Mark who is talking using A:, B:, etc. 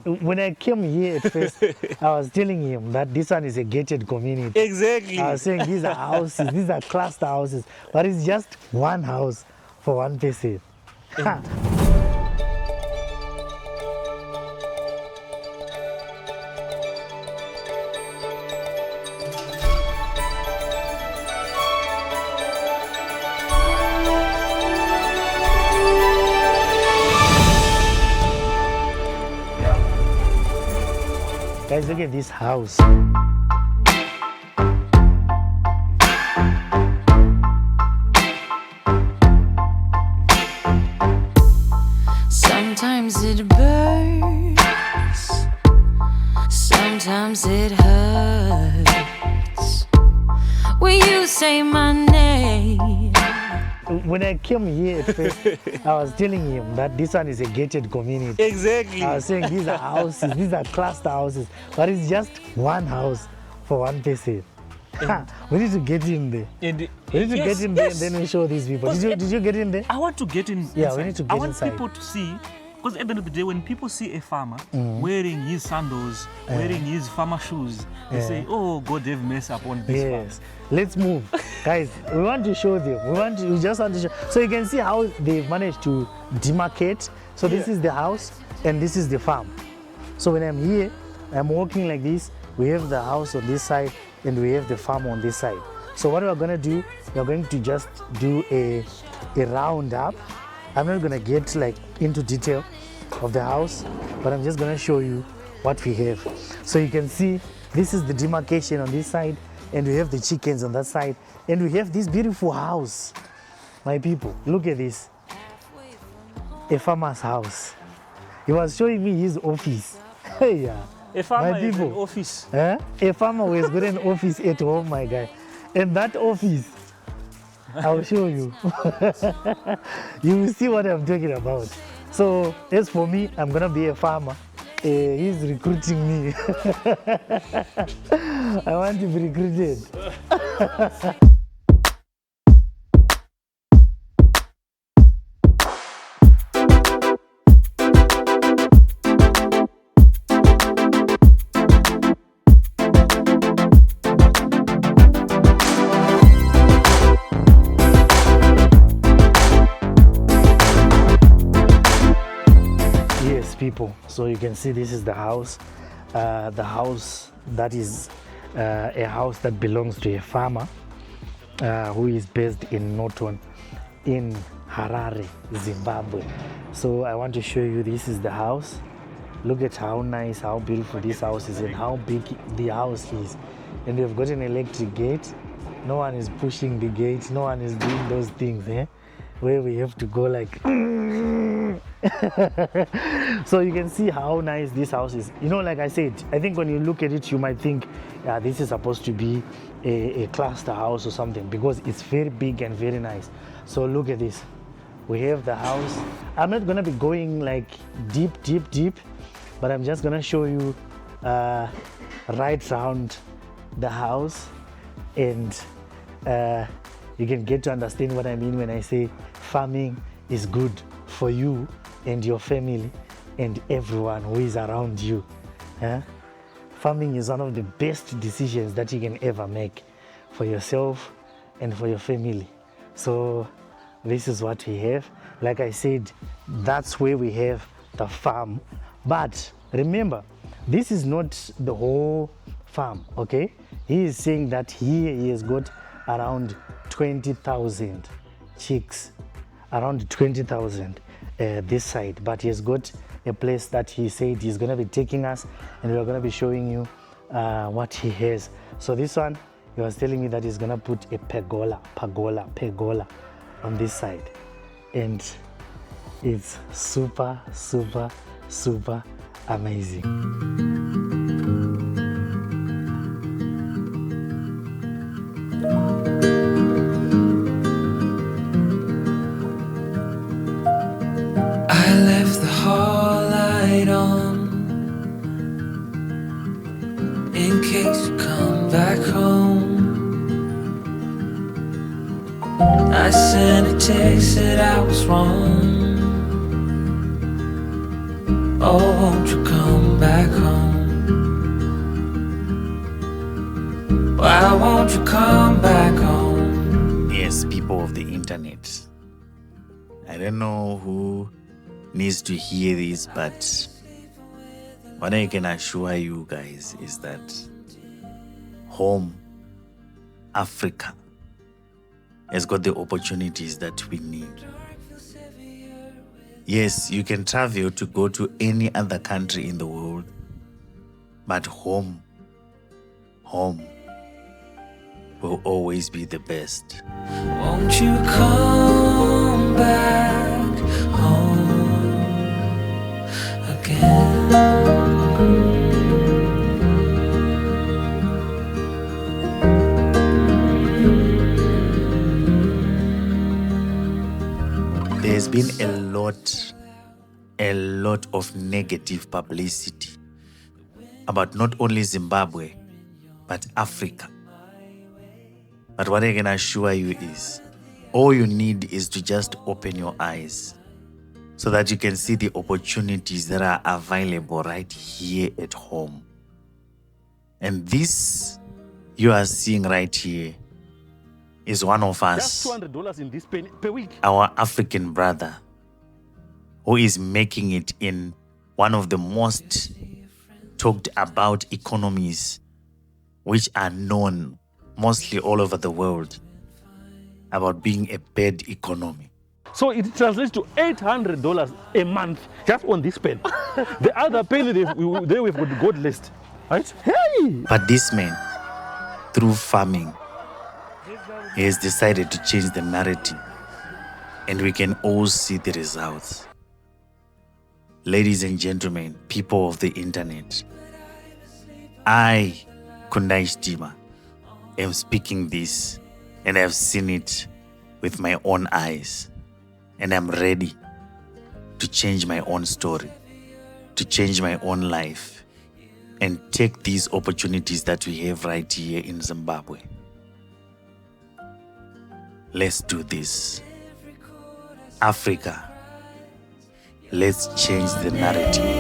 A: When I came here at first, I was telling him that this one is a gated community.
B: Exactly.
A: I was saying these are houses, these are cluster houses, but it's just one house for one person. Ha. Guys, look at this house.
C: Sometimes it burns, sometimes it hurts when you say my name.
A: When I came here at first, I was telling him that this one is a gated community.
B: Exactly.
A: I was saying these are houses, these are cluster houses, but it's just one house for one person. Ha. We need to get in there. We need to get in there and then we show these people. Did you get in there?
B: I want to get in.
A: Yeah,
B: inside.
A: we need to
B: I
A: get
B: want
A: inside.
B: people to see, because at the end of the day, when people see a farmer wearing his sandals, wearing his farmer shoes, they say, "Oh, God, have mercy upon this farm."
A: Yes. Let's move, guys. We want to show them. We just want to show. So you can see how they've managed to demarcate. So this is the house and this is the farm. So when I'm here, I'm walking like this. We have the house on this side and we have the farm on this side. So what we're gonna do, we're going to just do a roundup. I'm not gonna get like into detail of the house, but I'm just gonna show you what we have. So you can see this is the demarcation on this side, and we have the chickens on that side, and we have this beautiful house. My people, look at this. A farmer's house. He was showing me his office. Hey, yeah.
B: A farmer
A: My
B: is an
A: people.
B: office.
A: Eh? A farmer who has got an office at home, my guy. And that office, I'll show you. You will see what I'm talking about. So, as for me, I'm gonna be a farmer. He's recruiting me. I want to be recruited. Yes, people. So you can see this is the house. The house that is a house that belongs to a farmer who is based in Norton in Harare, Zimbabwe. So I want to show you, this is the house. Look at how nice, how beautiful this house is and how big the house is. And we've got an electric gate. No one is pushing the gate. No one is doing those things, where we have to go like so you can see how nice this house is. You know, like I said, I think when you look at it, you might think this is supposed to be a cluster house or something, because it's very big and very nice. So look at this. We have the house. I'm not gonna be going like deep, but I'm just gonna show you right around the house, and you can get to understand what I mean when I say farming is good for you and your family and everyone who is around you. Farming is one of the best decisions that you can ever make for yourself and for your family. So this is what we have. Like I said, that's where we have the farm. But remember, this is not the whole farm, okay? He is saying that here he has got around 20,000 chicks, around 20,000 this side, but he has got a place that he said he's gonna be taking us, and we're gonna be showing you what he has. So this one, he was telling me that he's gonna put a pergola on this side, and it's super amazing.
C: I left the hall light on in case you come back home. I sent a text that I was wrong. Oh, won't you come won't you come back home?
D: Yes, people of the internet. I don't know who needs to hear this, but what I can assure you guys is that home, Africa, has got the opportunities that we need. Yes, you can travel to go to any other country in the world, but home will always be the best.
C: Won't you come back home again?
D: There's been a lot of negative publicity about not only Zimbabwe, but Africa. But what I can assure you is, all you need is to just open your eyes so that you can see the opportunities that are available right here at home. And this you are seeing right here is one of
E: Just
D: us,
E: $200 in this per week.
D: our African brother, who is making it in one of the most talked about economies, which are known mostly all over the world about being a bad economy.
E: So it translates to $800 a month just on this pen. The other pen, there we've got the gold list. Right? Hey!
D: But this man, through farming, he has decided to change the narrative, and we can all see the results. Ladies and gentlemen, people of the internet, I, Kundai Stima, am speaking this, and I've seen it with my own eyes, and I'm ready to change my own story, to change my own life, and take these opportunities that we have right here in Zimbabwe. Let's do this. Africa, let's change the narrative.